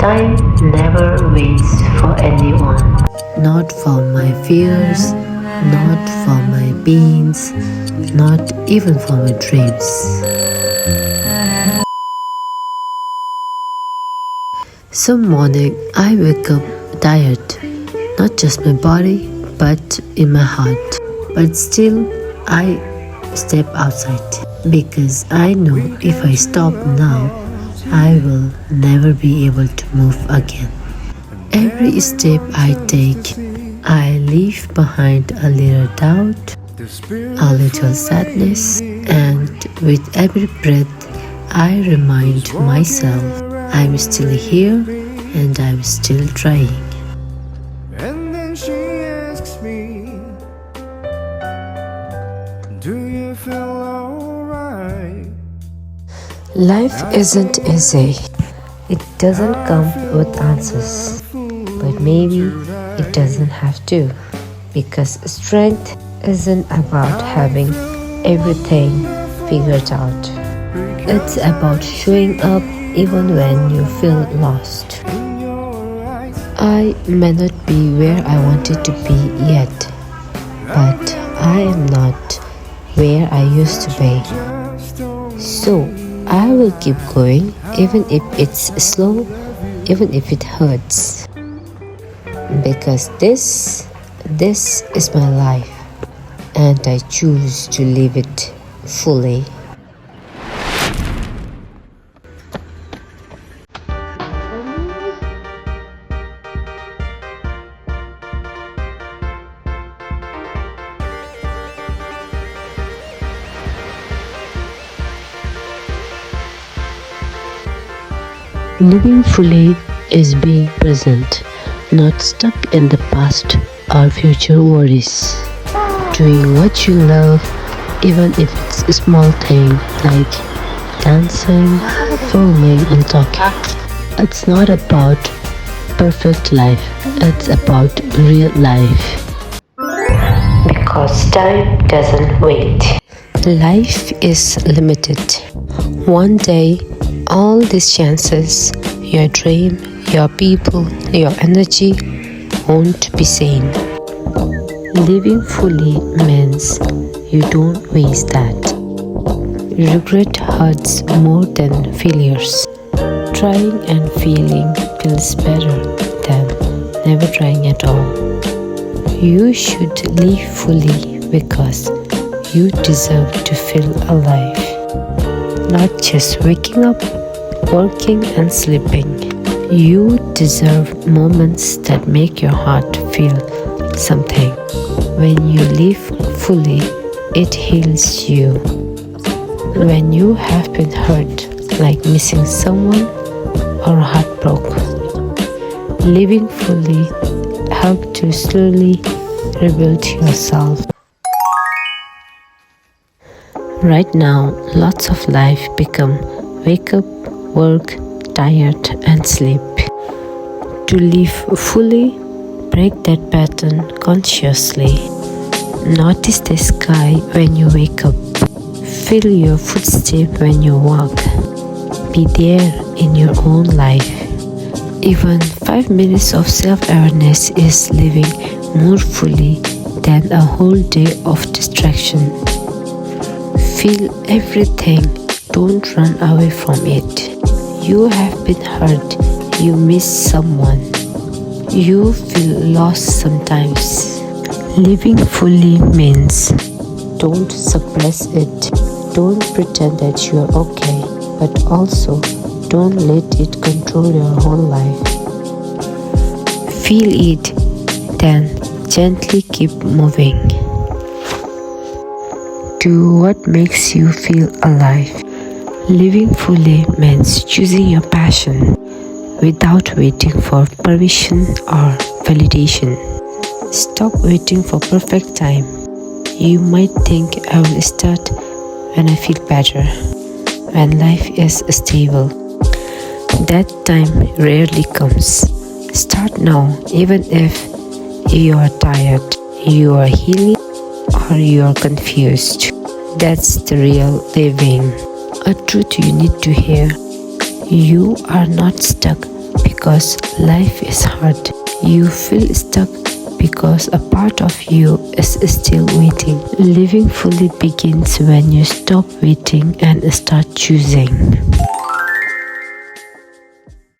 time never waits for anyone. Not for my fears, not for my pains, not even for my dreams. Some morning I wake up tired, not just my body but in my heart. But still I step outside because I know if I stop now, I will never be able to move again. Every step I take, I leave behind a little doubt, a little sadness, and with every breath, I remind myself I'm still here and I'm still trying. And then she asks me, do you feel alright? Life isn't easy. It doesn't come with answers. But maybe it doesn't have to. Because strength isn't about having everything figured out. It's about showing up even when you feel lost. I may not be where I wanted to be yet, but I am not where I used to be. So I will keep going even if it's slow, even if it hurts. Because this is my life and I choose to live it fully. Living fully is being present, not stuck in the past or future worries. Doing what you love, even if it's a small thing like dancing, filming, and talking. It's not about perfect life, it's about real life. Because time doesn't wait. Life is limited. One day, all these chances, your dream, your people, your energy won't be same. Living fully means you don't waste that. Regret hurts more than failures. Trying and failing feels better than never trying at all. You should live fully because you deserve to feel alive. Not just waking up, working and sleeping. You deserve moments that make your heart feel something. When you live fully, it heals you. When you have been hurt, like missing someone or heartbroken, living fully helps to slowly rebuild yourself. Right now, lots of life become wake up, work, tired and sleep. To live fully, break that pattern consciously. Notice the sky when you wake up. Feel your footsteps when you walk. Be there in your own life. Even 5 minutes of self-awareness is living more fully than a whole day of distraction. Feel everything, don't run away from it. You have been hurt, you miss someone. You feel lost sometimes. Living fully means don't suppress it. Don't pretend that you are okay, but also don't let it control your whole life. Feel it, then gently keep moving. Do what makes you feel alive. Living fully means choosing your passion without waiting for permission or validation. Stop waiting for perfect time. You might think I will start when I feel better, when life is stable. That time rarely comes. Start now, even if you are tired, you are healing, or you are confused. That's the real living. A truth you need to hear. You are not stuck because because life is hard. You feel stuck because a part of you is still waiting. Living fully begins when you stop waiting and start choosing.